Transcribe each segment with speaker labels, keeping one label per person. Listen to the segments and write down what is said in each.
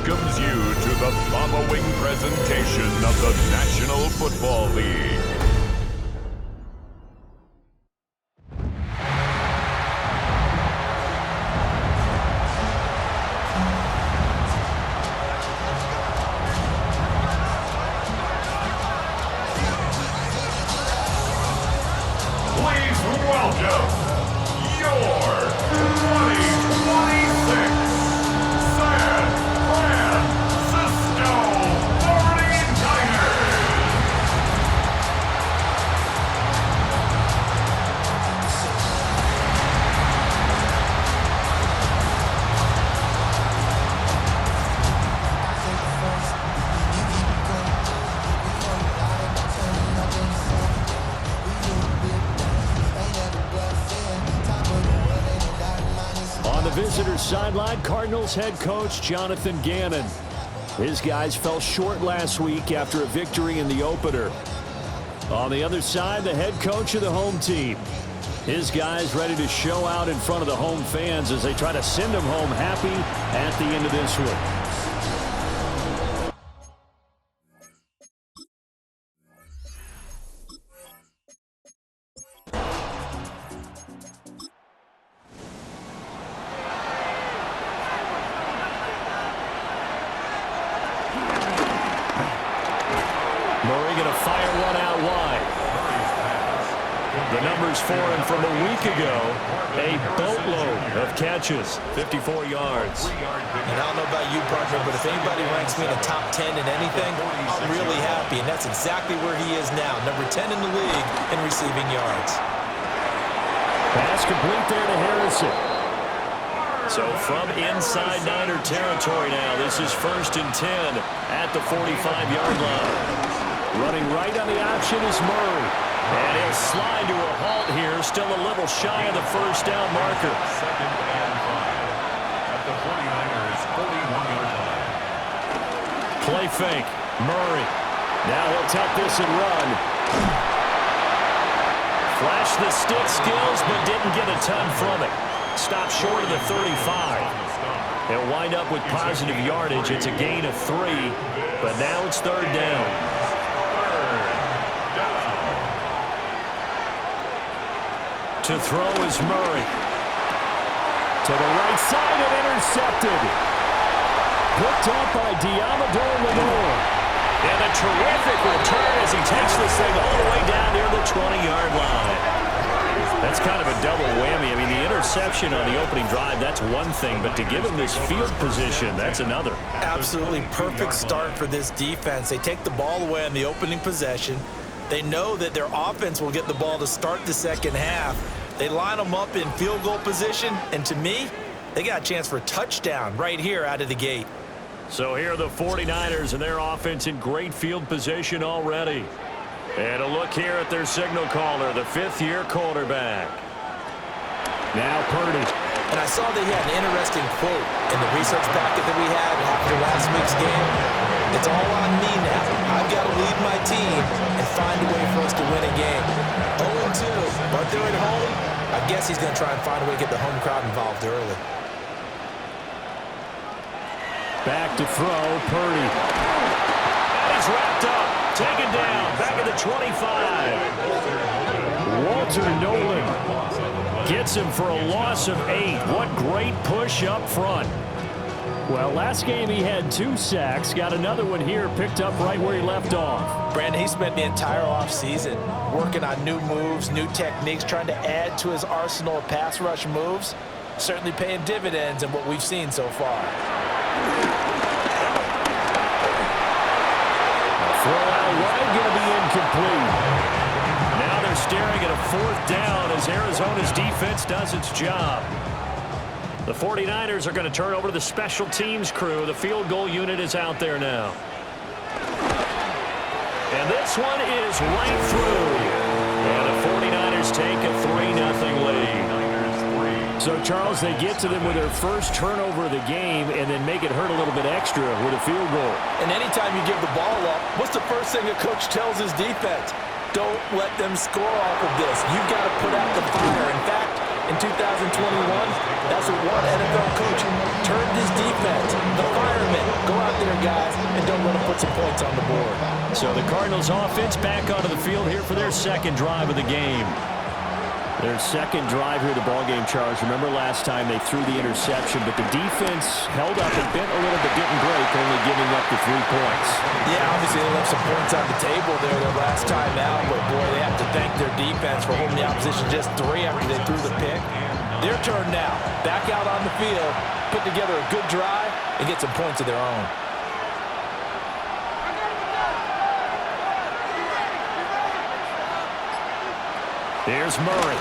Speaker 1: welcomes you to the following presentation of the National Football League. Please welcome your 2026 San Francisco 49ers.
Speaker 2: On the visitor's sideline, Cardinals head coach Jonathan Gannon. His guys fell short last week after a victory in the opener. On the other side, the head coach of the home team. His guys ready to show out in front of the home fans as they try to send them home happy at the end of this one. Murray going to fire one out wide. The numbers for him from a week ago, a boatload of catches, 54 yards.
Speaker 3: And I don't know about you, partner, but if anybody ranks me in the top 10 in anything, I'm really happy, and that's exactly where he is now, number 10 in the league in receiving yards.
Speaker 2: Pass complete there to Harrison. So from inside Niner territory now, this is 1st and 10 at the 45-yard line. Running right on the option is Murray. And he'll slide to a halt here, still a little shy of the first down marker.
Speaker 1: 2nd and 5 at the 49ers 41-yard line.
Speaker 2: Play fake. Murray. Now he'll tuck this and run. Flashed the stick skills, but didn't get a ton from it. Stopped short of the 35. He'll wind up with positive yardage. It's a gain of 3, but now it's 3rd down. To throw is Murray. To the right side and intercepted. Picked up by Diamador Lenore. And a terrific return as he takes this thing all the way down near the 20-yard line. That's kind of a double whammy. I mean, the interception on the opening drive, that's one thing, but to give him this field position, that's another.
Speaker 3: Absolutely perfect start for this defense. They take the ball away on the opening possession. They know that their offense will get the ball to start the second half. They line them up in field goal position, and to me, they got a chance for a touchdown right here out of the gate.
Speaker 2: So here are the 49ers and their offense in great field position already. And a look here at their signal caller, the 5th-year quarterback. Now Purdy.
Speaker 3: And I saw they had an interesting quote in the research packet that we had after last week's game. It's all on me now. I've got to lead my team and find a way for us to win a game. 0-2, but they're at home. I guess he's going to try and find a way to get the home crowd involved early.
Speaker 2: Back to throw, Purdy. And he's wrapped up, taken down, back at the 25. Walter Nolan gets him for a loss of 8. What great push up front. Well, last game he had 2 sacks, got another one here, picked up right where he left off.
Speaker 3: Brandon, he spent the entire offseason working on new moves, new techniques, trying to add to his arsenal of pass rush moves. Certainly paying dividends in what we've seen so far.
Speaker 2: Throw out wide, going to be incomplete. Now they're staring at a 4th down as Arizona's defense does its job. The 49ers are going to turn over to the special teams crew. The field goal unit is out there now. And this one is right through. And the 49ers take a 3-0 lead. So, Charles, they get to them with their first turnover of the game and then make it hurt a little bit extra with a field goal.
Speaker 3: And anytime you give the ball up, what's the first thing a coach tells his defense? Don't let them score off of this. You've got to put out the fire. In fact, in 2021, that's what one NFL coach turned his defense, the firemen, go guys, and don't let them put some points on the board.
Speaker 2: So the Cardinals offense back onto the field here for their second drive of the game. Their second drive here of the ballgame, Charles. Remember last time they threw the interception, but the defense held up a bit a little bit, didn't break, only giving up the 3 points.
Speaker 3: Yeah, obviously they left some points on the table there their last time out, but boy, they have to thank their defense for holding the opposition just 3 after they threw the pick. Their turn now. Back out on the field, put together a good drive, and get some points of their own.
Speaker 2: Here's Murray.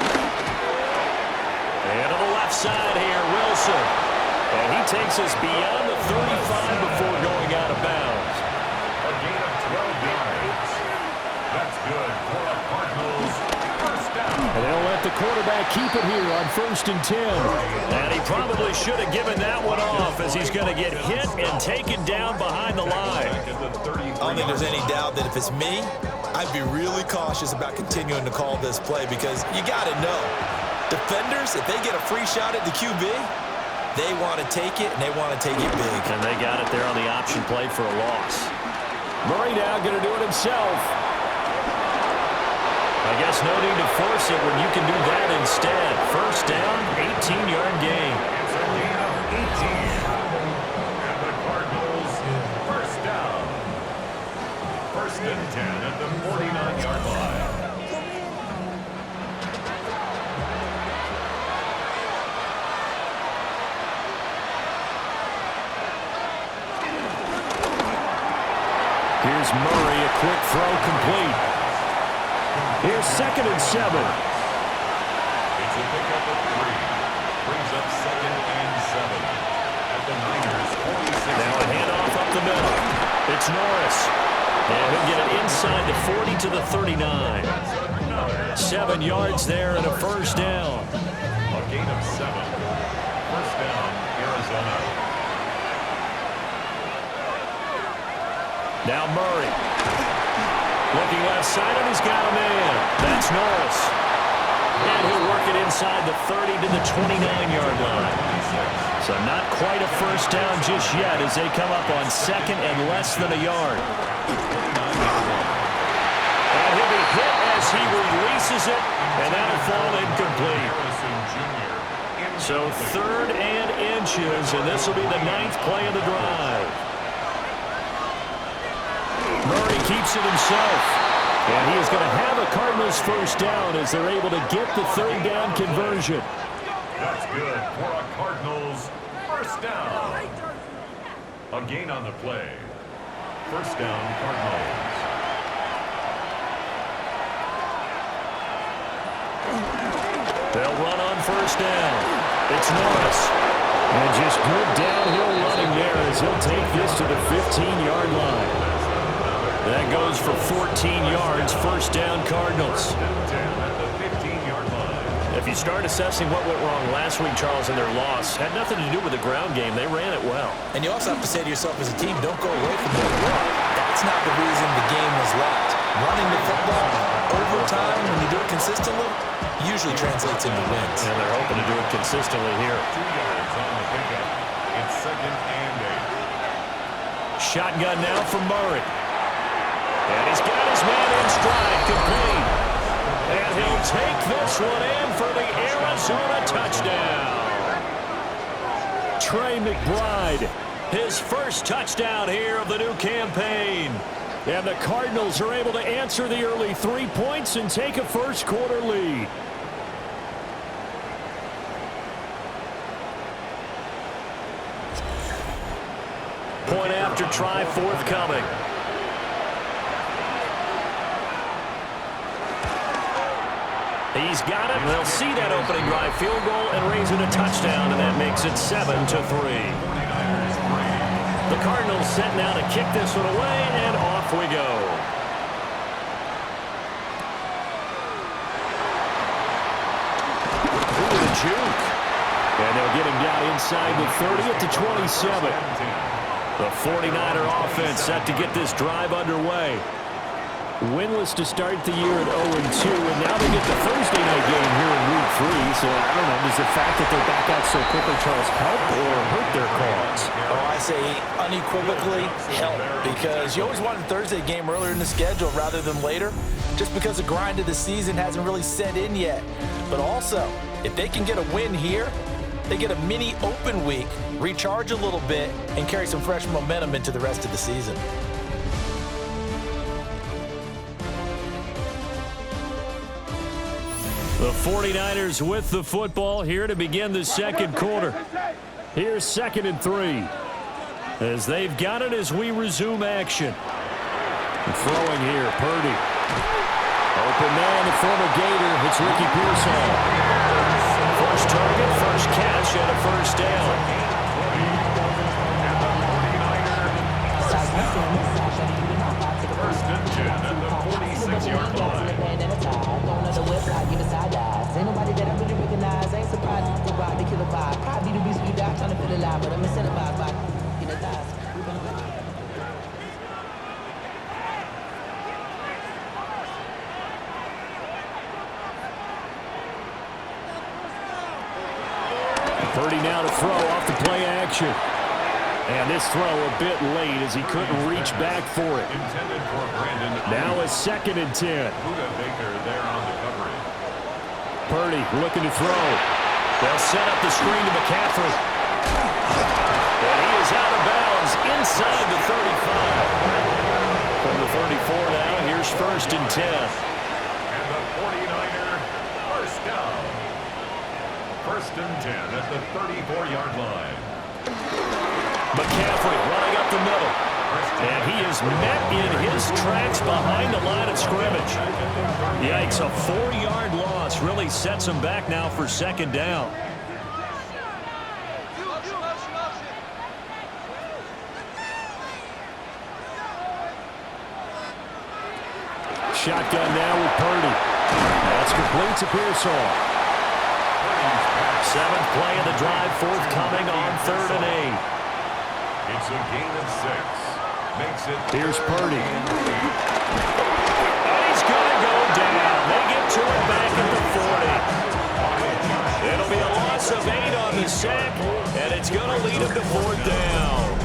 Speaker 2: And to the left side here, Wilson. And he takes us beyond the 35 before going out of bounds.
Speaker 1: A gain of 12 yards. That's good for the Cardinals. First down.
Speaker 2: And they'll let the quarterback keep it here on 1st and 10. And he probably should have given that one off as he's going to get hit and taken down behind the line.
Speaker 3: I don't think there's any doubt that if it's me, I'd be really cautious about continuing to call this play because you got to know, defenders, if they get a free shot at the QB, they want to take it, and they want to take it big.
Speaker 2: And they got it there on the option play for a loss. Murray now going to do it himself. I guess no need to force it when you can do that instead. First down, 18-yard gain.
Speaker 1: It's a gain of 18. And the Cardinals, first down. 1st and 10 at the 49-yard line.
Speaker 2: Here's Murray, a quick throw complete. Here's 2nd and 7.
Speaker 1: It's a pickup of 3. Brings up 2nd and 7 at the Niners' 46.
Speaker 2: Now a handoff up the middle. It's Norris. And he'll get it inside the 40 to the 39. 7 yards there and a first down.
Speaker 1: A gain of 7. First down, Arizona.
Speaker 2: Now Murray. Looking left side, and he's got a man. That's Norris. And he'll work it inside the 30 to the 29-yard line. So not quite a first down just yet as they come up on 2nd and less than a yard. And he'll be hit as he releases it, and that'll fall incomplete. So 3rd and inches, and this will be the 9th play of the drive. Murray keeps it himself. And he is going to have a Cardinals first down as they're able to get the 3rd down conversion.
Speaker 1: That's good for a Cardinals first down. A gain on the play. First down, Cardinals.
Speaker 2: They'll run on first down. It's Norris. And just good downhill running there as he'll take this to the 15-yard line. That goes for 14 yards, first down Cardinals. If you start assessing what went wrong last week, Charles, in their loss, had nothing to do with the ground game. They ran it well.
Speaker 3: And you also have to say to yourself as a team, don't go away from the run. That's not the reason the game was lost. Running the football over time, when you do it consistently, usually translates into wins.
Speaker 2: And they're hoping to do it consistently here.
Speaker 1: 2 yards on the pickup. It's 2nd and 8.
Speaker 2: Shotgun now from Murray. And he's got his man in stride, complete. And he'll take this one in for the Arizona touchdown. Trey McBride, his first touchdown here of the new campaign. And the Cardinals are able to answer the early 3 points and take a first quarter lead. Point after try forthcoming. He's got it. They'll see that opening drive field goal and raise it a touchdown, and that makes it 7-3. The Cardinals set now to kick this one away, and off we go. Ooh, the juke. And they'll get him down inside the 30 at the 27. The 49er offense set to get this drive underway. Winless to start the year at 0-2, and now they get the Thursday night game here in Week 3. So I don't know, does the fact that they're back out so quickly, Charles, help or hurt their cause?
Speaker 3: Oh, I say unequivocally help, because you always wanted Thursday game earlier in the schedule rather than later, just because the grind of the season hasn't really set in yet. But also, if they can get a win here, they get a mini open week, recharge a little bit, and carry some fresh momentum into the rest of the season.
Speaker 2: The 49ers with the football here to begin the second quarter. Here's 2nd and 3. As they've got it as we resume action. Throwing here, Purdy. Open man, the former Gator. It's Ricky Pearsall. First target, first catch, and a first down.
Speaker 1: First and 10 at the 46-yard line.
Speaker 4: Ain't nobody that I really recognize. Ain't surprised to rock the killer vibe. Probably the reason you die trying to feel alive, but I'm incentivized by in the thighs.
Speaker 2: Purdy now to throw off the play action. And this throw a bit late as he couldn't reach back for it.
Speaker 1: Intended for Brandon.
Speaker 2: Now a 2nd and 10.
Speaker 1: Buda Baker there on the coverage.
Speaker 2: Purdy looking to throw. They'll set up the screen to McCaffrey. And he is out of bounds inside the 35. From the 34 now, here's 1st and 10.
Speaker 1: And the 49er first down. 1st and 10 at the 34-yard line.
Speaker 2: McCaffrey running up the middle. And he is met in his tracks behind the line of scrimmage. Yikes, a 4-yard loss really sets him back now for 2nd down. Shotgun now with Purdy. That's complete to Pearsall. 7th play of the drive, forthcoming on 3rd and 8.
Speaker 1: It's a gain of 6. Makes it.
Speaker 2: Here's Purdy. And he's going to go down. They get to it back at the 40. It'll be a loss of 8 on the sack, and it's going to lead him to 4th down.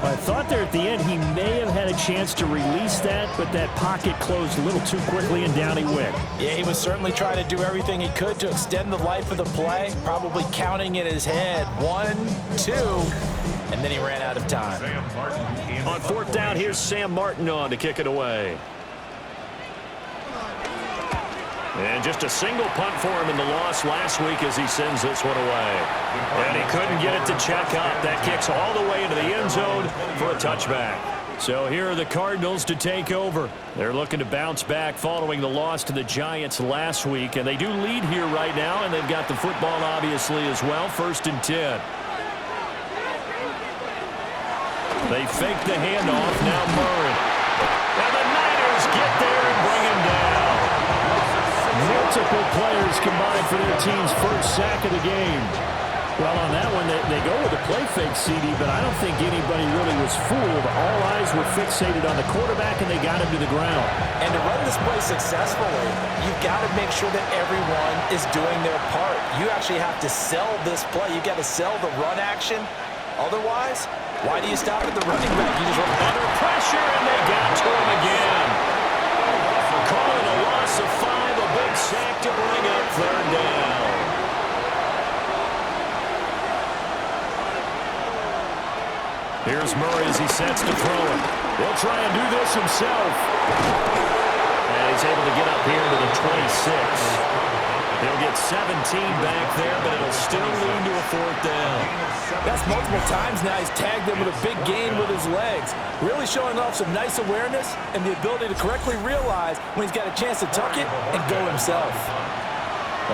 Speaker 2: I thought there at the end he may have had a chance to release that, but that pocket closed a little too quickly, and down he went.
Speaker 3: Yeah, he was certainly trying to do everything he could to extend the life of the play, probably counting in his head 1, 2, and then he ran out of time.
Speaker 2: On 4th down, here's Sam Martin on to kick it away. And just a single punt for him in the loss last week as he sends this one away. And he couldn't get it to check up. That kicks all the way into the end zone for a touchback. So here are the Cardinals to take over. They're looking to bounce back following the loss to the Giants last week. And they do lead here right now, and they've got the football obviously as well. 1st and 10. They fake the handoff. Now Murray. And the Niners get there and bring him down. Multiple players combined for their team's first sack of the game. Well, on that one, they go with a play fake, CD, but I don't think anybody really was fooled. All eyes were fixated on the quarterback, and they got him to the ground.
Speaker 3: And to run this play successfully, you've got to make sure that everyone is doing their part. You actually have to sell this play. You've got to sell the run action. Otherwise, why do you stop at the running back? You just run
Speaker 2: under pressure, and they got to him again. Calling a loss of 5, a big sack to bring up 3rd down. Here's Murray as he sets to throw it. He'll try and do this himself. And he's able to get up here to the 26. He'll get 17 back there, but it'll still lead to a 4th down.
Speaker 3: That's multiple times now he's tagged them with a big gain with his legs. Really showing off some nice awareness and the ability to correctly realize when he's got a chance to tuck it and go himself.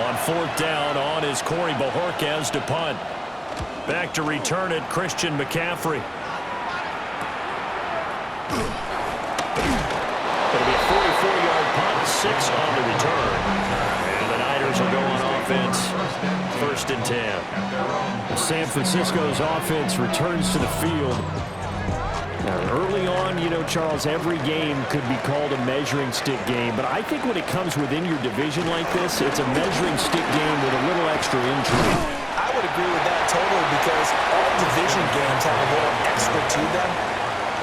Speaker 2: On 4th down, on is Corey Bojorquez to punt. Back to return it, Christian McCaffrey. It'll be a 44-yard punt, 6 on the return. And the Niners will go on offense, 1st and 10. San Francisco's offense returns to the field. Now, early on, you know, Charles, every game could be called a measuring stick game. But I think when it comes within your division like this, it's a measuring stick game with a little extra intrigue.
Speaker 3: I would agree with that totally, because all division games have a little extra to them.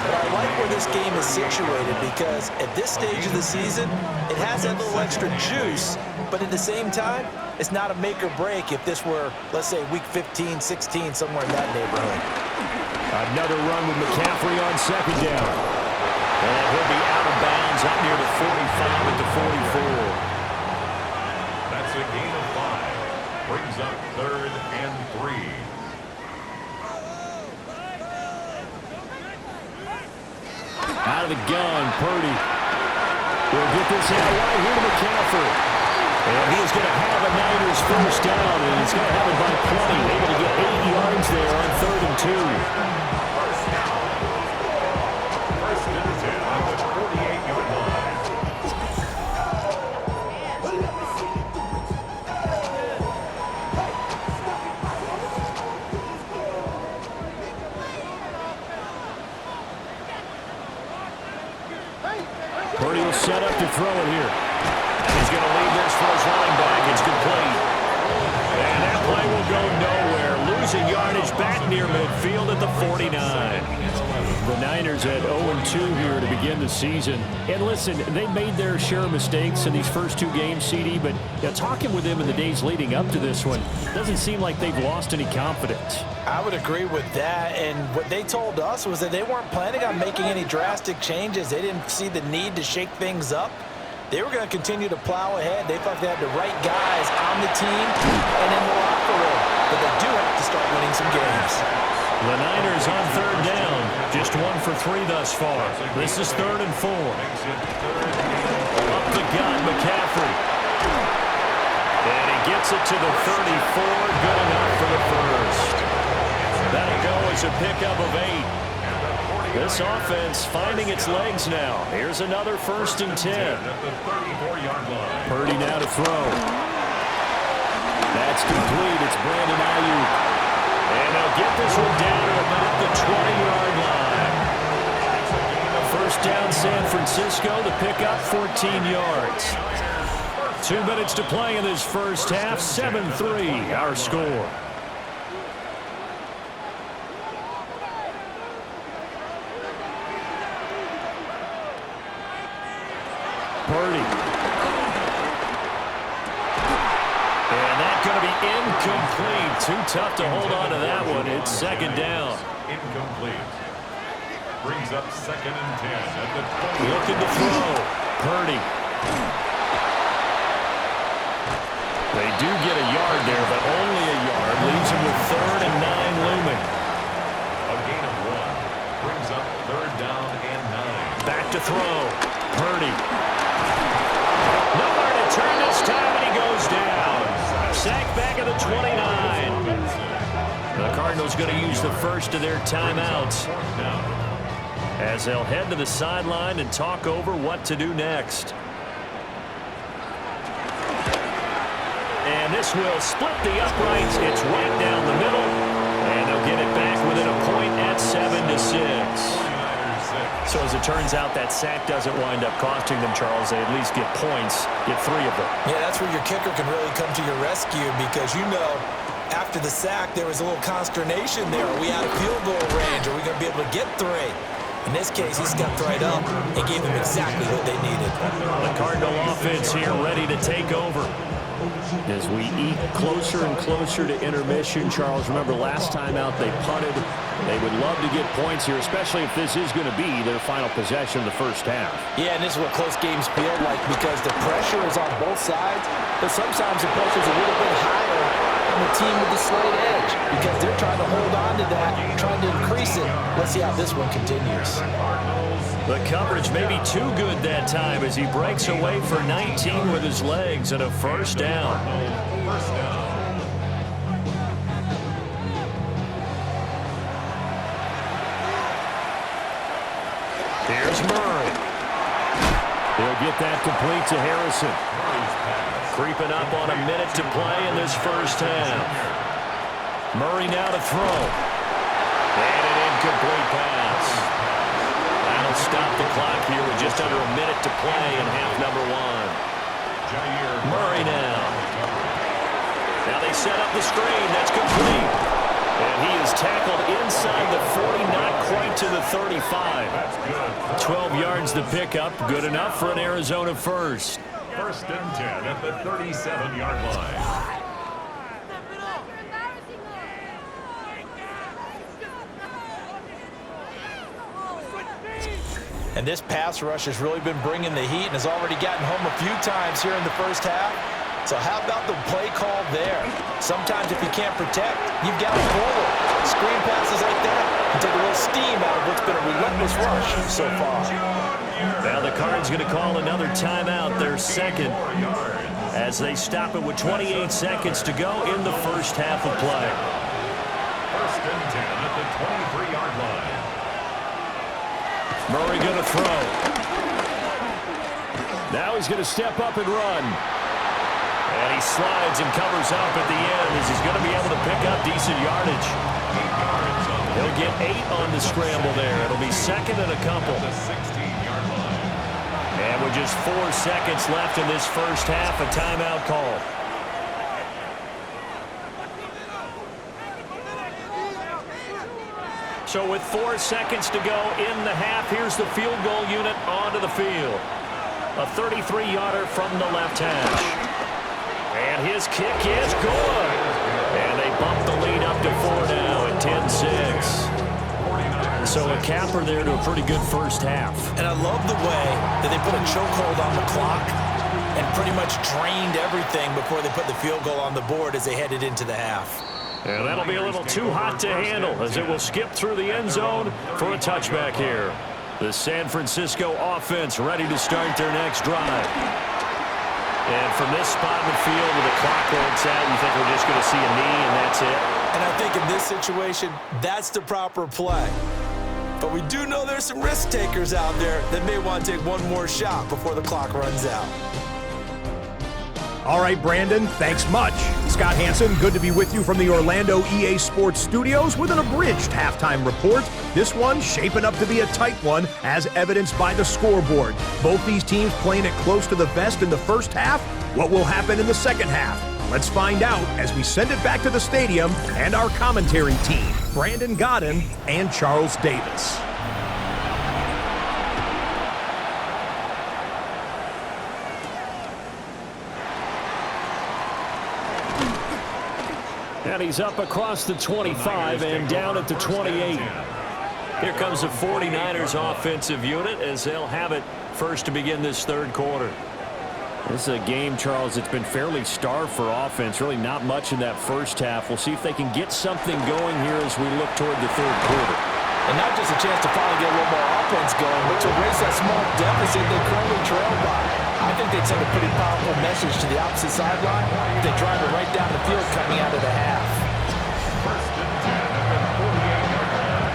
Speaker 3: But I like where this game is situated because at this stage of the season, it has that little extra juice, but at the same time, it's not a make or break if this were, let's say, week 15, 16, somewhere in that neighborhood.
Speaker 2: Another run with McCaffrey on second down. And he'll be out of bounds up near the 45 at the 44.
Speaker 1: That's a gain of 5. Brings up 3rd and 3.
Speaker 2: Out of the gun, Purdy. We'll get this out right here to McCaffrey. And he's going to have a Niners first down, and he's going to have it by 20. Able to get 8 yards there on 3rd and 2.
Speaker 1: First down. First and 10 at the 48-yard line.
Speaker 2: Purdy will set up to throw it here. He's going to leave this for his running back. It's complete. And that play will go nowhere. Losing yardage back near midfield at the 49. The Niners at 0-2 here to begin the season. And listen, they made their share of mistakes in these first 2 games, CD, but talking with them in the days leading up to this one, doesn't seem like they've lost any confidence.
Speaker 3: I would agree with that, and what they told us was that they weren't planning on making any drastic changes. They didn't see the need to shake things up. They were going to continue to plow ahead. They thought they had the right guys on the team and in the locker room, but they do have to start winning some games.
Speaker 2: The Niners on 3rd down, just 1 for 3 thus far. This is 3rd and 4. Up the gun, McCaffrey. And he gets it to the 34, good enough for the first. That'll go as a pickup of 8. This offense finding its legs now. Here's another 1st and 10. Purdy now to throw. That's complete. It's Brandon Ayuk. And they'll get this one down to about the 20-yard line. First down San Francisco to pick up 14 yards. 2 minutes to play in this first half. 7-3 our score. Purdy. And that's going to be incomplete. Too tough to hold on to that one. It's 2nd down.
Speaker 1: Incomplete. Brings up 2nd and 10 at the 20.
Speaker 2: Looking to throw. Purdy. They do get a yard there, but only a yard. Leaves him with 3rd and 9 looming.
Speaker 1: A gain of 1. Brings up 3rd down and 9.
Speaker 2: Back to throw. Purdy. Nowhere to turn this time, and he goes down. Sacked back at the 29. The Cardinals going to use the first of their timeouts as they'll head to the sideline and talk over what to do next. And this will split the uprights. It's right down the middle, and they'll get it back within a point at 7-6. So as it turns out, that sack doesn't wind up costing them, Charles. They at least get points, get 3 of them.
Speaker 3: Yeah, that's where your kicker can really come to your rescue because, after the sack, there was a little consternation there. Are we out of field goal range? Are we going to be able to get 3? In this case, he stepped right up and gave them exactly what they needed.
Speaker 2: The Cardinal offense here ready to take over. As we eat closer and closer to intermission, Charles, remember last time out they punted. They would love to get points here, especially if this is going to be their final possession of the first half.
Speaker 3: Yeah, and this is what close games feel like because the pressure is on both sides, but sometimes the pressure is a little bit higher on the team with the slight edge because they're trying to hold on to that, trying to increase it. Let's see how this one continues.
Speaker 2: The coverage may be too good that time as he breaks away for 19 with his legs and a first down. Here's Murray. He'll get that complete to Harrison. Creeping up on a minute to play in this first half. Murray now to throw. And an incomplete pass. That'll stop the clock here with just under a minute to play in half number 1. Murray now. Now they set up the screen. That's complete. And he is tackled in inside the 40, not quite to the 35.
Speaker 1: That's good.
Speaker 2: 12 yards to pick up, good enough for an Arizona first.
Speaker 1: First and 10 at the 37-yard line.
Speaker 3: And this pass rush has really been bringing the heat and has already gotten home a few times here in the first half. So how about the play call there? Sometimes if you can't protect, you've got to forward. Screen passes like that can take a little steam out of what's been a relentless rush so far.
Speaker 2: Now the Cards going to call another timeout, their second, as they stop it with 28 seconds to go in the first half of play.
Speaker 1: First and 10 at the 23-yard line.
Speaker 2: Murray going to throw. Now he's going to step up and run. And he slides and covers up at the end as he's going to be able to pick up decent yardage.
Speaker 1: 8 yards on the
Speaker 2: He'll get 8 on the scramble there. It'll be second and a couple.
Speaker 1: the 16-yard line.
Speaker 2: And with just 4 seconds left in this first half, a timeout call. So with 4 seconds to go in the half, here's the field goal unit onto the field. A 33-yarder from the left hash. And his kick is good. And they bump the lead up to 4 now at 10-6. So a capper there to a pretty good first half.
Speaker 3: And I love the way that they put a chokehold on the clock and pretty much drained everything before they put the field goal on the board as they headed into the half.
Speaker 2: And that'll be a little too hot to handle as it will skip through the end zone for a touchback here. The San Francisco offense ready to start their next drive. And from this spot in the field with the clock where it's at, you think we're just going to see a knee and that's it?
Speaker 3: And I think in this situation, that's the proper play. But we do know there's some risk takers out there that may want to take one more shot before the clock runs out.
Speaker 5: All right, Brandon, thanks much. Scott Hansen, good to be with you from the Orlando EA Sports Studios with an abridged halftime report. This one shaping up to be a tight one, as evidenced by the scoreboard. Both these teams playing it close to the vest in the first half. What will happen in the second half? Let's find out as we send it back to the stadium and our commentary team, Brandon Godden and Charles Davis.
Speaker 2: And he's up across the 25 and down at the 28. Here comes the 49ers offensive unit as they'll have it first to begin this third quarter. This is a game, Charles, it's been fairly starved for offense. Really not much in that first half. We'll see if they can get something going here as we look toward the third quarter.
Speaker 3: And not just a chance to finally get a little more offense going, but to erase that small deficit they currently trail by. I think they'd send a pretty powerful message to the opposite sideline if they drive it right down the field coming out of the half.
Speaker 1: First and 10 at the 48-yard line.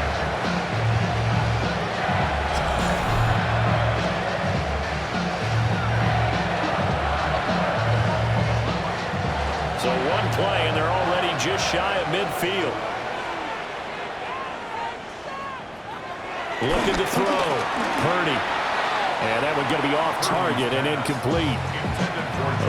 Speaker 2: So one play, and they're already just shy of midfield. Looking to throw. Purdy. And that one's going to be off target and incomplete.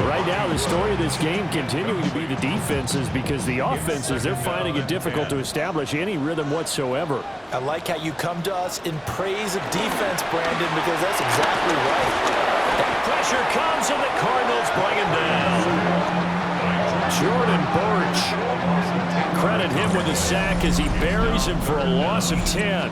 Speaker 2: Right now, the story of this game continuing to be the defenses, because the offenses, they're finding it difficult to establish any rhythm whatsoever.
Speaker 3: I like how you come to us in praise of defense, Brandon, because that's exactly right.
Speaker 2: Pressure comes, and the Cardinals bring him down. Jordan Birch. Credit him with a sack as he buries him for a loss of 10.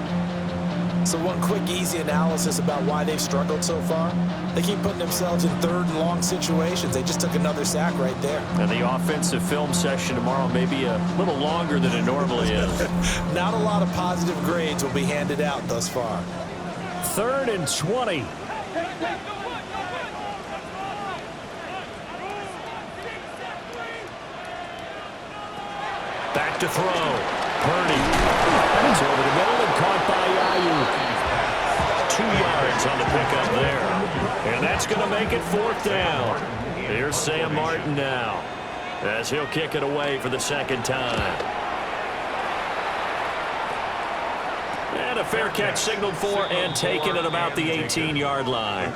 Speaker 3: So one quick, easy analysis about why they've struggled so far. They keep putting themselves in third and long situations. They just took another sack right there.
Speaker 2: And the offensive film session tomorrow may be a little longer than it normally is.
Speaker 3: Not a lot of positive grades will be handed out thus far.
Speaker 2: 3rd and 20. Back to throw. Purdy. It's over the middle and caught by Ayuk. 2 yards on the pickup there. And that's going to make it 4th down. Here's Sam Martin now, as he'll kick it away for the second time. And a fair catch signaled for and taken at about the 18-yard line.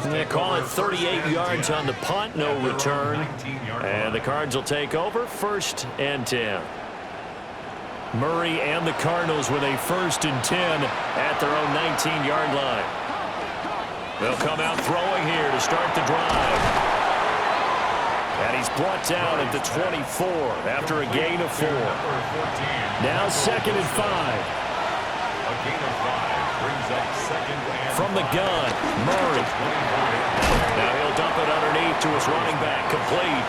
Speaker 2: They call it 38 yards on the punt, no return. And the Cards will take over 1st and 10. Murray and the Cardinals with a 1st and 10 at their own 19-yard line. They'll come out throwing here to start the drive. And he's brought down at the 24 after a gain of 4. Now 2nd and 5.
Speaker 1: A gain of 5 brings up 2nd and
Speaker 2: from the gun, Murray. Now he'll dump it underneath to his running back, complete.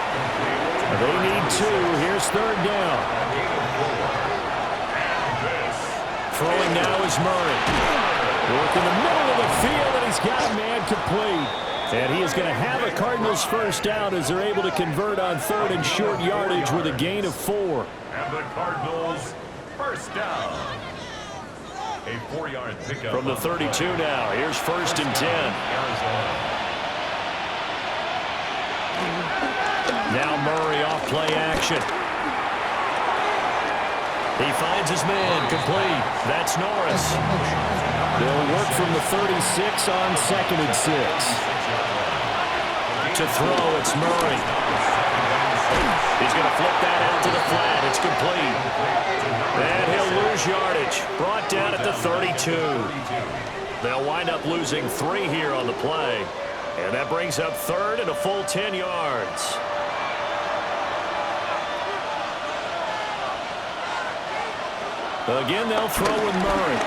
Speaker 2: They need 2. Here's 3rd down. Throwing now is Murray. Work in the middle of the field, and he's got a man complete. And he is going to have a Cardinals 1st down as they're able to convert on 3rd and short yardage with a gain of 4.
Speaker 1: And the Cardinals 1st down. A 4-yard pickup.
Speaker 2: From the 32 now, here's 1st and 10.
Speaker 1: Arizona.
Speaker 2: Now Murray off play action. He finds his man, complete. That's Norris. They'll work from the 36 on 2nd and 6. To throw, it's Murray. He's going to flip that out to the flat. It's complete. And he'll lose yardage. Brought down at the 32. They'll wind up losing 3 here on the play. And that brings up 3rd and a full 10 yards. Again, they'll throw with Murray.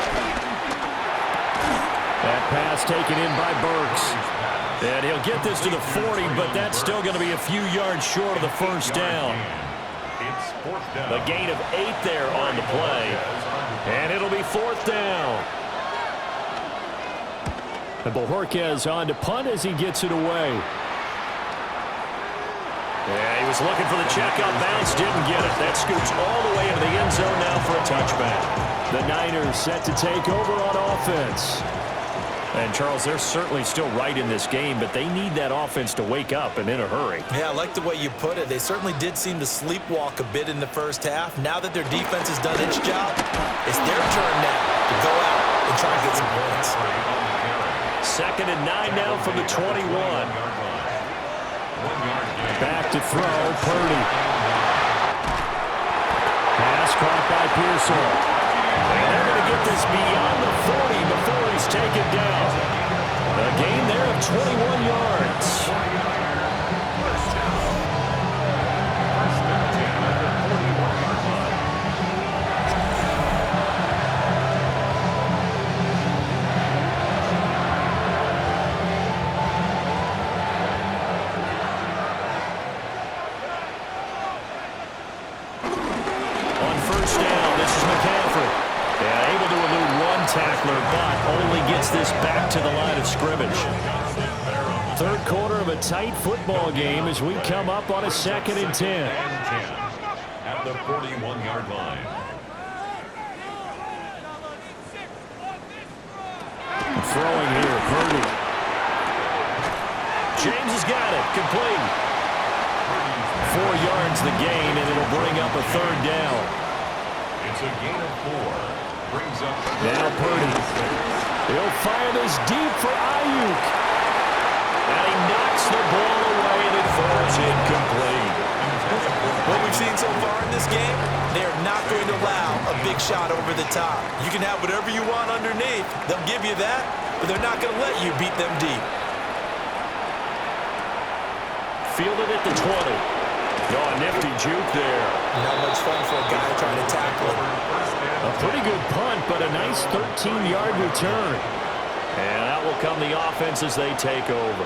Speaker 2: That pass taken in by Burks. And he'll get this to the 40, but that's still going to be a few yards short of the 1st down. A gain of 8 there on the play. And it'll be 4th down. And Bojorquez on to punt as he gets it away. Yeah, he was looking for the check-up bounce, didn't get it. That scoots all the way into the end zone now for a touchback. The Niners set to take over on offense. And, Charles, they're certainly still right in this game, but they need that offense to wake up and in a hurry.
Speaker 3: Yeah, I like the way you put it. They certainly did seem to sleepwalk a bit in the 1st half. Now that their defense has done its job, it's their turn now to go out and try to get some points.
Speaker 2: 2nd and 9 now from the 21. Back to throw, Purdy. Pass caught by Pearsall. And they're going to get this beyond the 40 before he's taken down. A gain there of 21 yards. Tackler, but only gets this back to the line of scrimmage. 3rd quarter of a tight football game as we come up on a 2nd and 10.
Speaker 1: At the 41-yard line.
Speaker 2: Throwing here, Purdy. James has got it, complete. 4 yards the gain, and it'll bring up a 3rd down.
Speaker 1: It's a gain of 4. Brings up
Speaker 2: now Purdy. He'll fire this deep for Ayuk. And he knocks the ball away and it falls incomplete.
Speaker 3: What we've seen so far in this game, they are not going to allow a big shot over the top. You can have whatever you want underneath. They'll give you that, but they're not going to let you beat them deep.
Speaker 2: Fielded at the 20. Oh, a nifty juke there.
Speaker 3: Not much fun for a guy trying to tackle him.
Speaker 2: A pretty good punt, but a nice 13-yard return. And that will come the offense as they take over.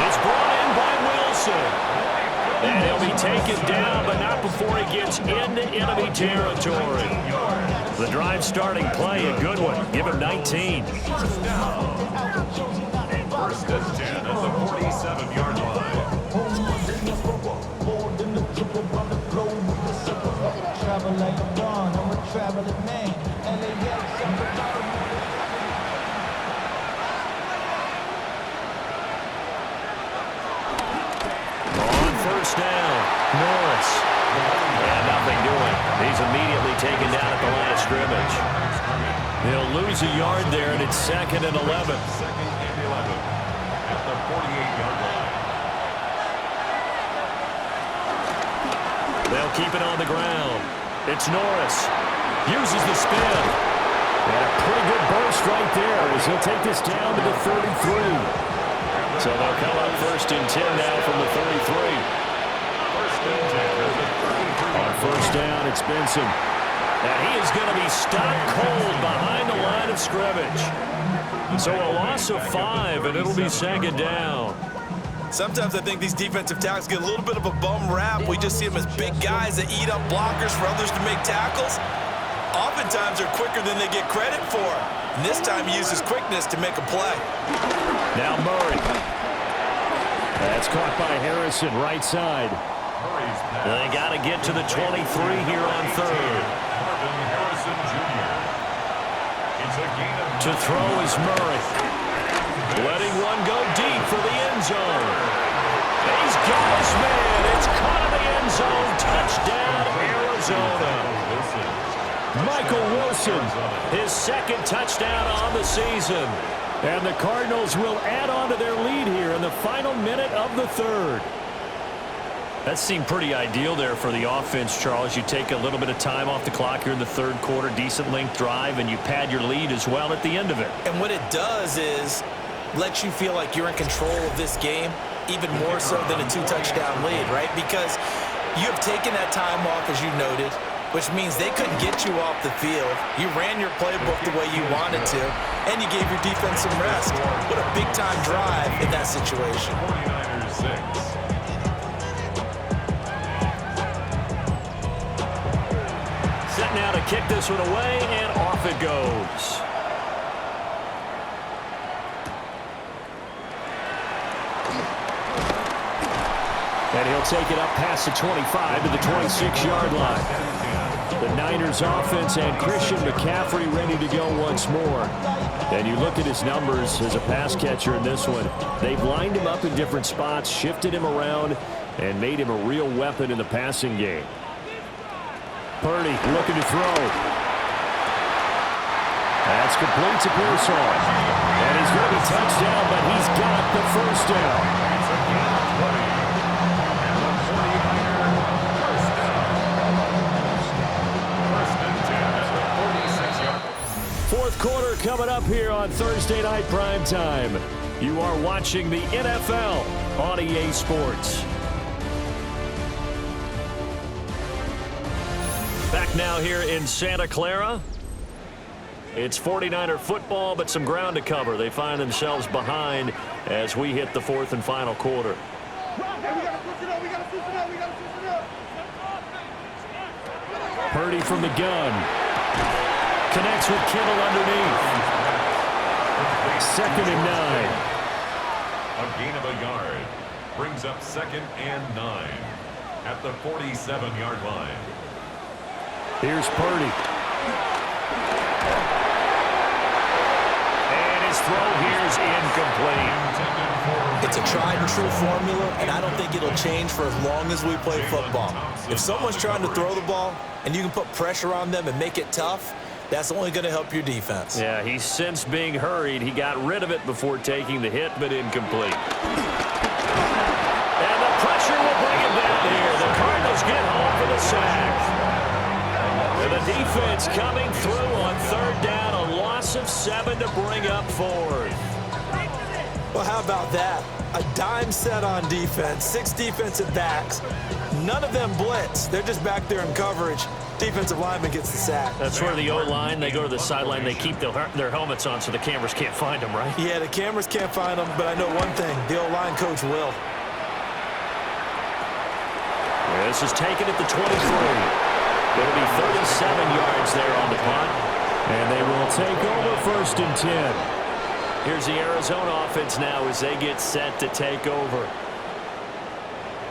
Speaker 2: It's brought in by Wilson. And he'll be taken down, but not before he gets into enemy territory. The drive starting play, a good one. Give him 19.
Speaker 1: 1st and 10 at the 47-yard line.
Speaker 2: On 1st down, Norris. And nothing doing. He's immediately taken down at the line of scrimmage. He'll lose a yard there, and it's 2nd and 11. keep it on the ground. It's Norris. Uses the spin. And a pretty good burst right there as he'll take this down to the 33. So they'll come up 1st and 10 now from the 33.
Speaker 1: 1st and 10 at the 33.
Speaker 2: On 1st down, it's Benson. And he is going to be stopped cold behind the line of scrimmage. So a loss of 5, and it'll be 2nd down.
Speaker 3: Sometimes I think these defensive tackles get a little bit of a bum rap. We just see them as big guys that eat up blockers for others to make tackles. Oftentimes they're quicker than they get credit for. And this time he uses quickness to make a play.
Speaker 2: Now Murray. That's caught by Harrison, right side. They got to get to the 23 here on 3rd.
Speaker 1: Harrison Jr. It's a gain of
Speaker 2: To throw is Murray. Letting one go deep for the end zone. He's got his man. It's caught in the end zone. Touchdown, Arizona. Michael Wilson, his 2nd touchdown on the season. And the Cardinals will add on to their lead here in the final minute of the 3rd. That seemed pretty ideal there for the offense, Charles. You take a little bit of time off the clock here in the 3rd quarter, decent length drive, and you pad your lead as well at the end of it.
Speaker 3: And what it does is let you feel like you're in control of this game, even more so than a 2-touchdown lead, right? Because you have taken that time off, as you noted, which means they couldn't get you off the field. You ran your playbook the way you wanted to, and you gave your defense some rest. What a big-time drive in that situation.
Speaker 1: 49ers 6.
Speaker 2: Set now to kick this one away, and off it goes. And he'll take it up past the 25 to the 26-yard line. The Niners offense and Christian McCaffrey ready to go once more. And you look at his numbers as a pass catcher in this one. They've lined him up in different spots, shifted him around, and made him a real weapon in the passing game. Purdy looking to throw. That's complete to Pearsall. And he's going to be touchdown, but he's got the 1st down.
Speaker 1: It's a gain of 20. And the 49er 1st down. 1st and 10 at the 46-yard.
Speaker 2: 4th quarter coming up here on Thursday Night Primetime. You are watching the NFL on EA Sports. Back now here in Santa Clara. It's 49er football, but some ground to cover. They find themselves behind as we hit the 4th and final quarter. Purdy from the gun. Connects with Kittle underneath. 2nd and 9.
Speaker 1: A gain of a yard. Brings up 2nd and 9 at the 47-yard line.
Speaker 2: Here's Purdy. And his throw here's incomplete.
Speaker 3: It's a tried-and-true formula, and I don't think it'll change for as long as we play football. If someone's trying to throw the ball and you can put pressure on them and make it tough, that's only going to help your defense.
Speaker 2: Yeah, he's since being hurried. He got rid of it before taking the hit, but incomplete. And the pressure will bring him down here. The Cardinals get home for the sack. And the defense coming through on 3rd down, a loss of 7 to bring up 4th.
Speaker 3: Well, how about that? A dime set on defense, 6 defensive backs. None of them blitz. They're just back there in coverage. Defensive lineman gets the sack.
Speaker 2: That's where the O-line, they go to the sideline, they keep their helmets on so the cameras can't find them, right?
Speaker 3: Yeah, the cameras can't find them, but I know one thing. The O-line coach will.
Speaker 2: This is taken at the 23. It'll be 37 yards there on the punt. And they will take over 1st and 10. Here's the Arizona offense now as they get set to take over.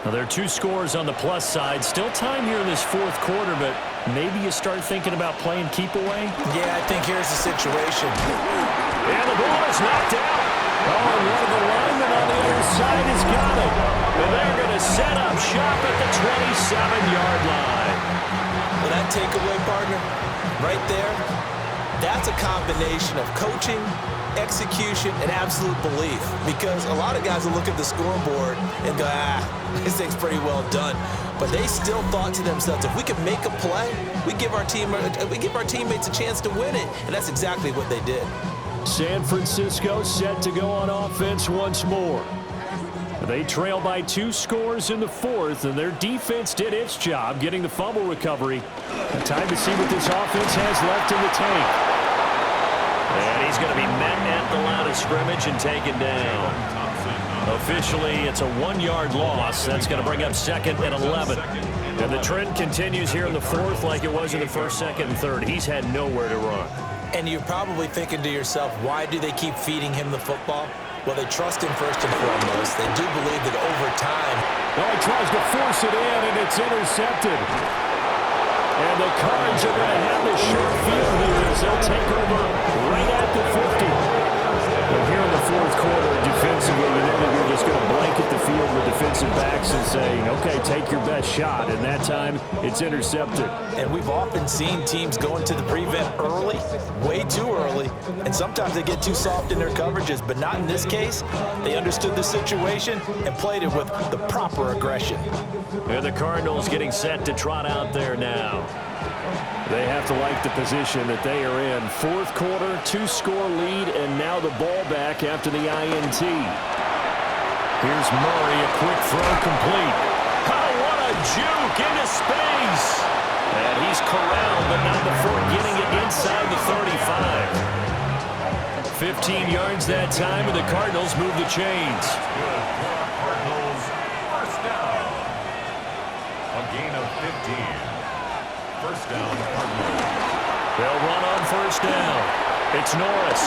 Speaker 2: Now, there are 2 scores on the plus side. Still time here in this 4th quarter, but maybe you start thinking about playing keep away?
Speaker 3: Yeah, I think here's the situation.
Speaker 2: And the ball is knocked out. Oh, and one of the linemen on the other side has got it. And they're going to set up shop at the 27-yard line.
Speaker 3: Well, that takeaway, partner, right there, that's a combination of coaching execution, and absolute belief. Because a lot of guys will look at the scoreboard and go, this thing's pretty well done. But they still thought to themselves, if we can make a play, we give our teammates a chance to win it. And that's exactly what they did.
Speaker 2: San Francisco set to go on offense once more. They trail by 2 scores in the 4th, and their defense did its job getting the fumble recovery. Time to see what this offense has left in the tank.
Speaker 6: And he's going to be met at the line of scrimmage and taken down. Officially, it's a 1-yard loss. That's going to bring up 2nd and 11. And the trend continues here in the 4th like it was in the 1st, 2nd, and 3rd. He's had nowhere to run.
Speaker 3: And you're probably thinking to yourself, why do they keep feeding him the football? Well, they trust him first and foremost. They do believe that over time.
Speaker 2: Oh, he tries to force it in, and it's intercepted. And the Cards are going to have the short field here as they'll take over right at the 50. But here in the 4th quarter, defensively, you know that you're just going to blanket the field with defensive backs and say, okay, take your best shot. And that time, it's intercepted.
Speaker 3: And we've often seen teams go into the prevent early, way too early, and sometimes they get too soft in their coverages, but not in this case. They understood the situation and played it with the proper aggression.
Speaker 6: And the Cardinals getting set to trot out there now.
Speaker 2: They have to like the position that they are in. 4th quarter, 2-score lead, and now the ball back after the INT. Here's Murray, a quick throw complete.
Speaker 6: Oh, what a juke into space. And he's corralled, but not before getting it inside the 35.
Speaker 2: 15 yards that time, and the Cardinals move the chains.
Speaker 1: Cardinals, first down. A gain of 15. First down, Cardinals.
Speaker 2: They'll run on first down. It's Norris.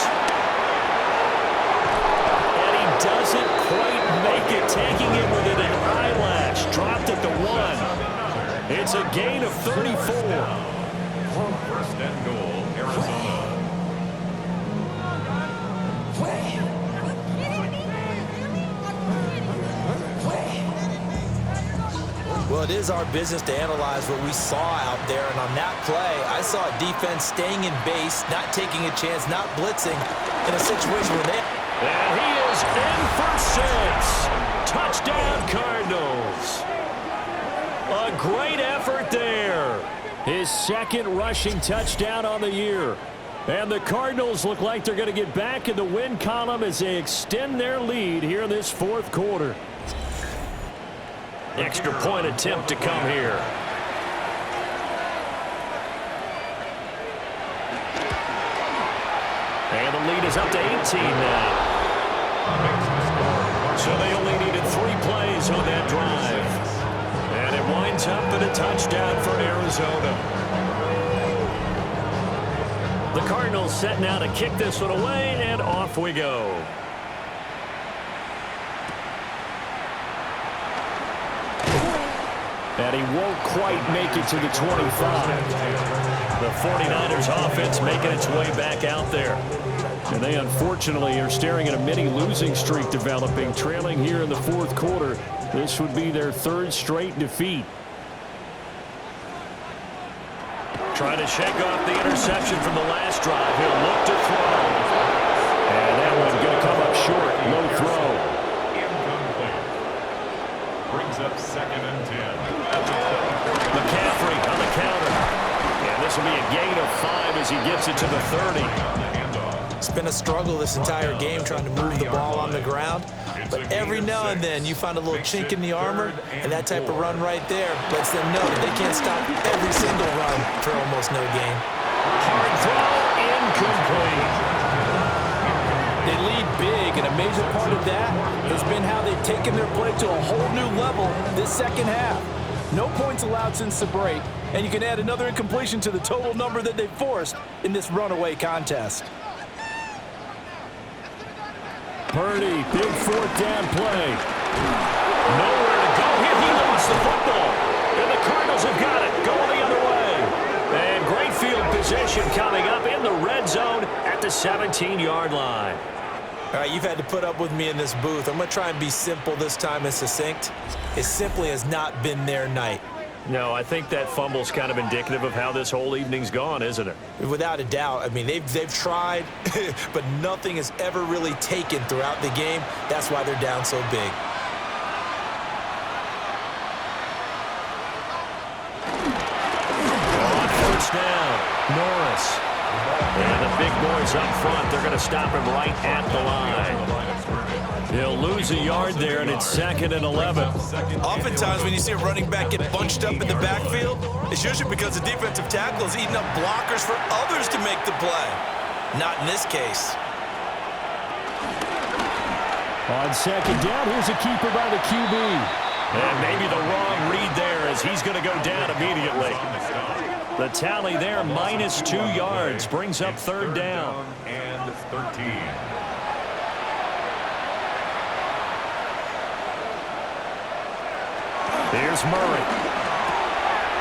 Speaker 6: And he doesn't quite make it, taking it within an eyelash. Dropped at the 1.
Speaker 2: It's a gain of 34.
Speaker 1: First and goal, Arizona.
Speaker 3: Well, it is our business to analyze what we saw out there, and on that play, I saw a defense staying in base, not taking a chance, not blitzing, in a situation where they...
Speaker 2: And he is in for 6. Touchdown, Cardinals. A great effort there. His 2nd rushing touchdown on the year. And the Cardinals look like they're going to get back in the win column as they extend their lead here in this 4th quarter.
Speaker 6: Extra point attempt to come here.
Speaker 2: And the lead is up to 18 now. So they only needed 3 plays on that drive. And it winds up in a touchdown for Arizona.
Speaker 6: The Cardinals set now to kick this one away, and off we go.
Speaker 2: And he won't quite make it to the 25.
Speaker 6: The 49ers offense making its way back out there.
Speaker 2: And they unfortunately are staring at a mini losing streak developing, trailing here in the 4th quarter. This would be their 3rd straight defeat.
Speaker 6: Trying to shake off the interception from the last drive. He'll look to throw.
Speaker 2: And that one's going to come up short. Low throw.
Speaker 1: Incomplete. Brings up 2nd and 10.
Speaker 6: McCaffrey on the counter.
Speaker 2: And this will be a gain of 5 as he gets it to the 30.
Speaker 3: It's been a struggle this entire game trying to move the ball on the ground. But every now and then you find a little chink in the armor, and that type of run right there lets them know that they can't stop every single run for almost no gain.
Speaker 6: Hard throw, incomplete.
Speaker 7: They lead big, and a major part of that has been how they've taken their play to a whole new level this 2nd half. No points allowed since the break, and you can add another incompletion to the total number that they've forced in this runaway contest.
Speaker 2: Purdy, big 4th down play.
Speaker 6: Nowhere to go here. He lost the football. And the Cardinals have got it. Going the other way. And great field position coming up in the red zone at the 17-yard line.
Speaker 3: All right, you've had to put up with me in this booth. I'm going to try and be simple this time and succinct. It simply has not been their night.
Speaker 6: No, I think that fumble's kind of indicative of how this whole evening's gone, isn't it?
Speaker 3: Without a doubt. I mean, they've tried, but nothing has ever really taken throughout the game. That's why they're down so big.
Speaker 6: On first down, Norris. And the big boys up front, they're going to stop him right at the line. He'll lose a yard there, and it's 2nd and 11.
Speaker 3: Oftentimes when you see a running back get bunched up in the backfield, it's usually because the defensive tackle is eating up blockers for others to make the play. Not in this case.
Speaker 2: On 2nd down, here's a keeper by the QB.
Speaker 6: And maybe the wrong read there as he's going to go down immediately. The tally there, -2 yards, brings up 3rd down.
Speaker 1: And 13.
Speaker 2: Here's Murray.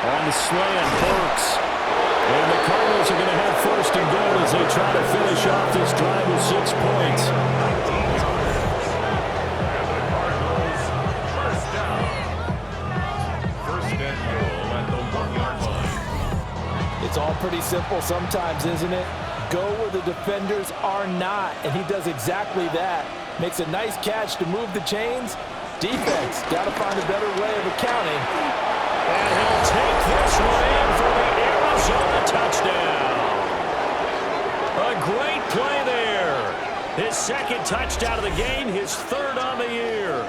Speaker 2: On the slant, Burks. And the Cardinals are going to have 1st and goal as they try to finish off this drive with 6 points.
Speaker 1: And the Cardinals, 1st down. 1st and goal at the 1-yard line.
Speaker 7: It's all pretty simple sometimes, isn't it? Go where the defenders are not, and he does exactly that. Makes a nice catch to move the chains. Defense, got to find a better way of accounting.
Speaker 6: And he'll take this one in for the Arizona touchdown. A great play there. His 2nd touchdown of the game, his 3rd on the year.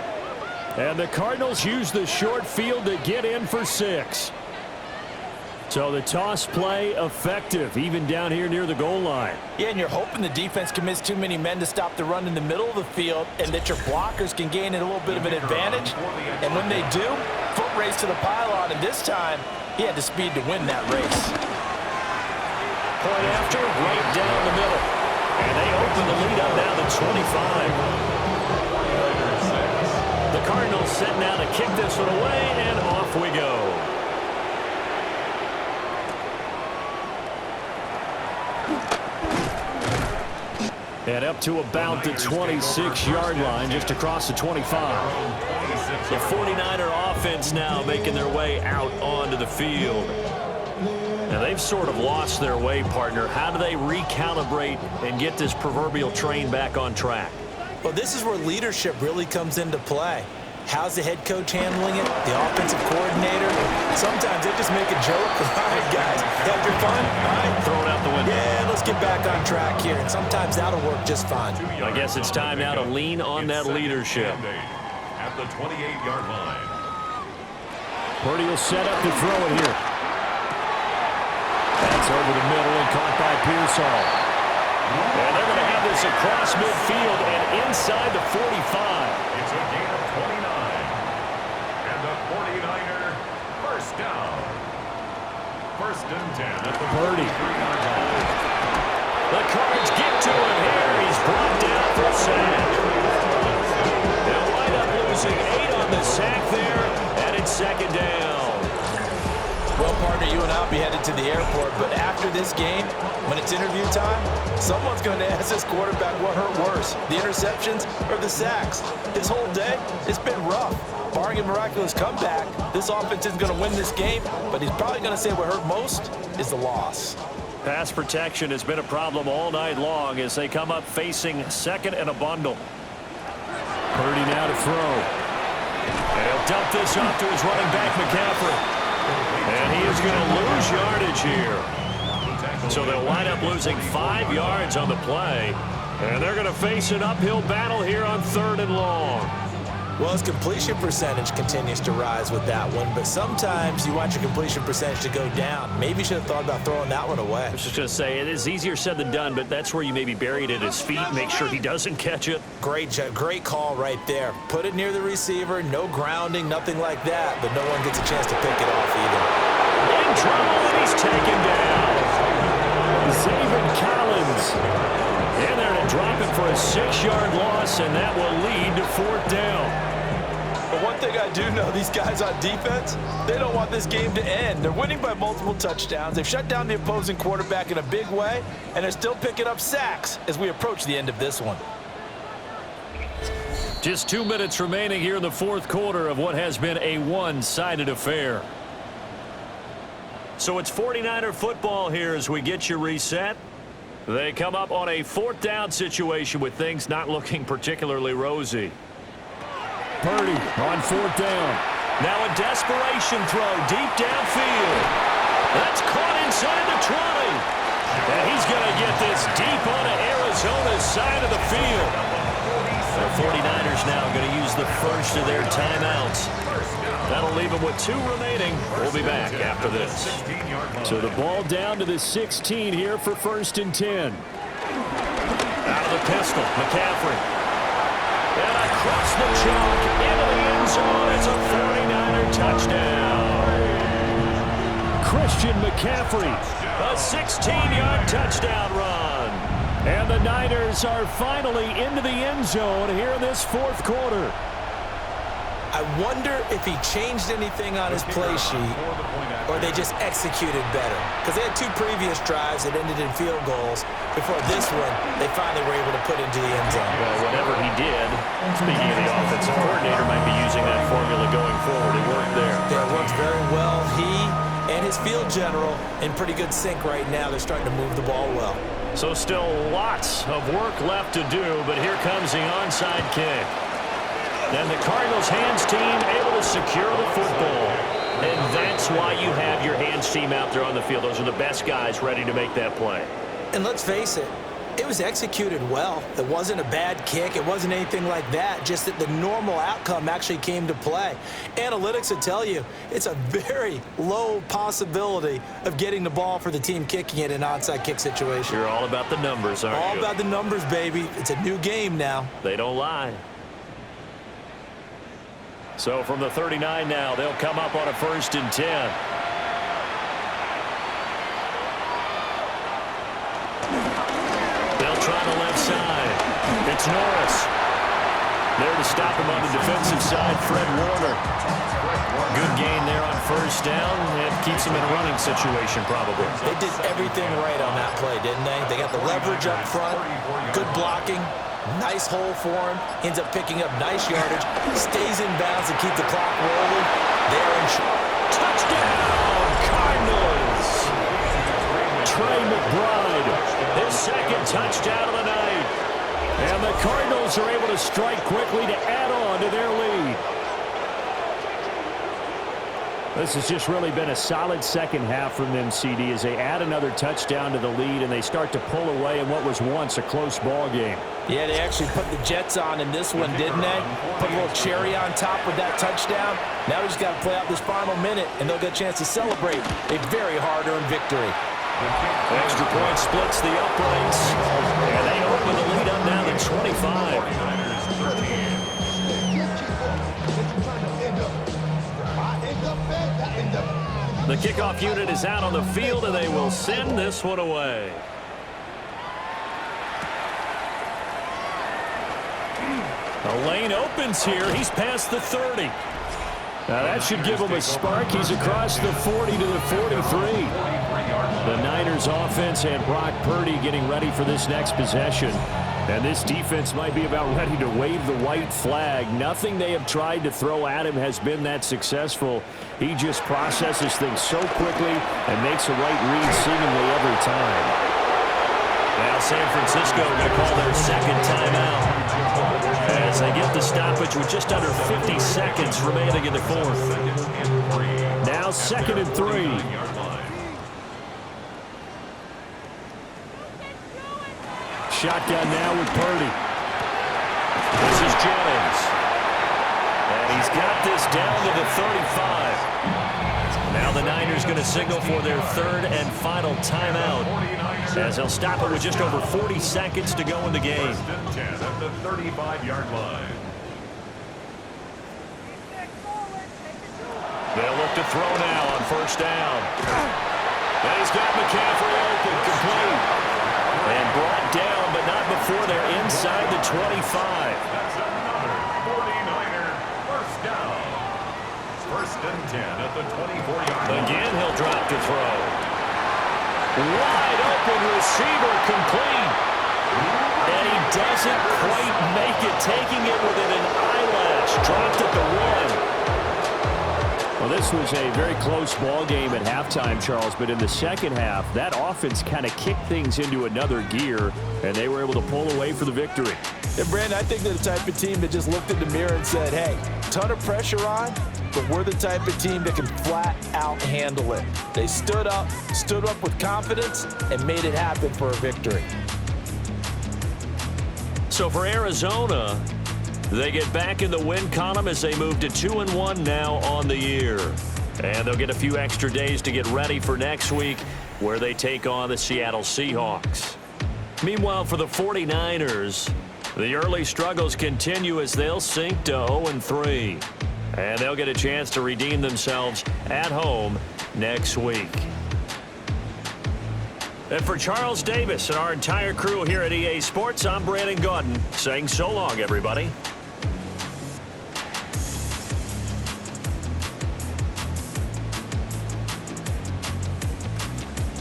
Speaker 2: And the Cardinals use the short field to get in for 6. So the toss play effective, even down here near the goal line.
Speaker 7: Yeah, and you're hoping the defense commits too many men to stop the run in the middle of the field and that your blockers can gain a little bit of an advantage. And when they do, foot race to the pylon, and this time, he had the speed to win that race.
Speaker 6: Point after, right down the middle. And they open the lead up now to 25. The Cardinals set now to kick this one away, and off we go.
Speaker 2: And up to about the 26-yard line, just across the 25.
Speaker 6: The 49er offense now making their way out onto the field. Now they've sort of lost their way, partner. How do they recalibrate and get this proverbial train back on track?
Speaker 3: Well, this is where leadership really comes into play. How's the head coach handling it? The offensive coordinator? Sometimes they just make a joke. All right, guys, have your fun? All right,
Speaker 6: Throw it out the window.
Speaker 3: yeah, let's get back on track here. And sometimes that'll work just fine.
Speaker 6: I guess it's time now to lean on that leadership.
Speaker 1: At the 28-yard line.
Speaker 2: Purdy will set up to throw it here. That's over the middle and caught by Pearsall.
Speaker 6: And they're going to have this across midfield and inside the 45.
Speaker 1: It's a gain of 29. And the 49er, 1st down. 1st and 10 at the
Speaker 2: Purdy.
Speaker 1: 43-yard line.
Speaker 6: The Cards get to him here. He's brought down for a sack. They'll wind up losing 8 on the sack there, and it's 2nd down.
Speaker 3: Well, partner, you and I will be headed to the airport, but after this game, when it's interview time, someone's going to ask this quarterback what hurt worse, the interceptions or the sacks. This whole day, it's been rough. Barring a miraculous comeback, this offense isn't going to win this game, but he's probably going to say what hurt most is the loss.
Speaker 6: Pass protection has been a problem all night long as they come up facing 2nd and a bundle.
Speaker 2: Purdy now to throw.
Speaker 6: And he'll dump this off to his running back, McCaffrey. And he is going to lose yardage here. So they'll wind up losing 5 yards on the play. And they're going to face an uphill battle here on 3rd and long.
Speaker 3: Well, his completion percentage continues to rise with that one, but sometimes you want your completion percentage to go down. Maybe you should have thought about throwing that one away.
Speaker 6: I was just going to say, it is easier said than done, but that's where you maybe bury it at his feet, make sure he doesn't catch it.
Speaker 3: Great call right there. Put it near the receiver, no grounding, nothing like that, but no one gets a chance to pick it off either.
Speaker 6: In trouble, and he's taken down.
Speaker 2: Zaven Collins.
Speaker 6: In there to drop it for a 6-yard loss, and that will lead to 4th down.
Speaker 7: But one thing I do know, these guys on defense, they don't want this game to end. They're winning by multiple touchdowns. They've shut down the opposing quarterback in a big way, and they're still picking up sacks as we approach the end of this one.
Speaker 6: Just 2 minutes remaining here in the 4th quarter of what has been a one-sided affair. So it's 49er football here as we get you reset. They come up on a 4th down situation with things not looking particularly rosy.
Speaker 2: Purdy on 4th down.
Speaker 6: Now a desperation throw deep downfield. That's caught inside the 20. And he's going to get this deep onto Arizona's side of the field. The 49ers now going to use the first of their timeouts. That'll leave them with 2 remaining. We'll be back after this.
Speaker 2: So the ball down to the 16 here for 1st and 10.
Speaker 6: Out of the pistol, McCaffrey. And across the chalk into the end zone. It's a 49er touchdown.
Speaker 2: Christian McCaffrey.
Speaker 6: A 16-yard touchdown run.
Speaker 2: And the Niners are finally into the end zone here in this 4th quarter.
Speaker 3: I wonder if he changed anything on his play sheet or they just executed better. Because they had 2 previous drives that ended in field goals. Before this one, they finally were able to put into the end zone.
Speaker 6: Well, whatever he did, speaking of the offensive coordinator, might be using that formula going forward. It worked there.
Speaker 3: Yeah, it works very well. He and his field general in pretty good sync right now. They're starting to move the ball well.
Speaker 6: So still lots of work left to do, but here comes the onside kick. Then the Cardinals hands team able to secure the football. And that's why you have your hands team out there on the field. Those are the best guys ready to make that play.
Speaker 3: And let's face it, it was executed well. It wasn't a bad kick. It wasn't anything like that. Just that the normal outcome actually came to play. Analytics will tell you it's a very low possibility of getting the ball for the team kicking it in an onside kick situation.
Speaker 6: You're all about the numbers, aren't you?
Speaker 3: All about the numbers, baby. It's a new game now.
Speaker 6: They don't lie. So from the 39 now, they'll come up on a 1st and 10. They'll try the left side. It's Norris. There to stop him on the defensive side, Fred Warner. Good gain there on 1st down. It keeps him in a running situation, probably.
Speaker 3: They did everything right on that play, didn't they? They got the leverage up front, good blocking. Nice hole for him. Ends up picking up nice yardage. Stays in bounds to keep the clock rolling. There in
Speaker 6: touchdown, Cardinals.
Speaker 2: Trey McBride.
Speaker 6: His 2nd touchdown of the night.
Speaker 2: And the Cardinals are able to strike quickly to add on to their lead. This has just really been a solid second half from them, CD, as they add another touchdown to the lead and they start to pull away in what was once a close ball game.
Speaker 7: Yeah, they actually put the Jets on in this one, didn't they? Put a little cherry on top with that touchdown. Now we just got to play out this final minute, and they'll get a chance to celebrate a very hard-earned victory.
Speaker 6: Extra point splits the uprights, and they open the lead up now to 25. The kickoff unit is out on the field, and they will send this one away.
Speaker 2: The lane opens here. He's past the 30. Now that should give him a spark. He's across the 40 to the 43. The Niners offense and Brock Purdy getting ready for this next possession. And this defense might be about ready to wave the white flag. Nothing they have tried to throw at him has been that successful. He just processes things so quickly and makes a right read seemingly every time.
Speaker 6: Now San Francisco going to call their 2nd timeout as they get the stoppage with just under 50 seconds remaining in the 4th.
Speaker 2: Now 2nd and 3. Shotgun now with Purdy.
Speaker 6: This is Jennings. And he's got this down to the 35. Now the Niners going to signal for their 3rd and final timeout as they'll stop it with just over 40 seconds to go in the game.
Speaker 1: 10 at the 35-yard line.
Speaker 6: They'll look to throw now on 1st down. And he's got McCaffrey open, complete. And brought down, but not before they're inside the 25.
Speaker 1: That's another 49er 1st down. 1st and 10 at the 24-yard line.
Speaker 6: Again, he'll drop to throw. Wide open receiver, complete. And he doesn't quite make it, taking it within an eyelash. Dropped at the 1.
Speaker 2: Well, this was a very close ball game at halftime, Charles, but in the second half, that offense kind of kicked things into another gear, and they were able to pull away for the victory.
Speaker 7: And Brandon, I think they're the type of team that just looked in the mirror and said, hey, ton of pressure on, but we're the type of team that can flat out handle it. They stood up with confidence, and made it happen for a victory.
Speaker 6: So for Arizona, they get back in the win column as they move to 2-1 now on the year. And they'll get a few extra days to get ready for next week, where they take on the Seattle Seahawks. Meanwhile, for the 49ers, the early struggles continue as they'll sink to 0-3. And they'll get a chance to redeem themselves at home next week. And for Charles Davis and our entire crew here at EA Sports, I'm Brandon Gaudin saying so long, everybody.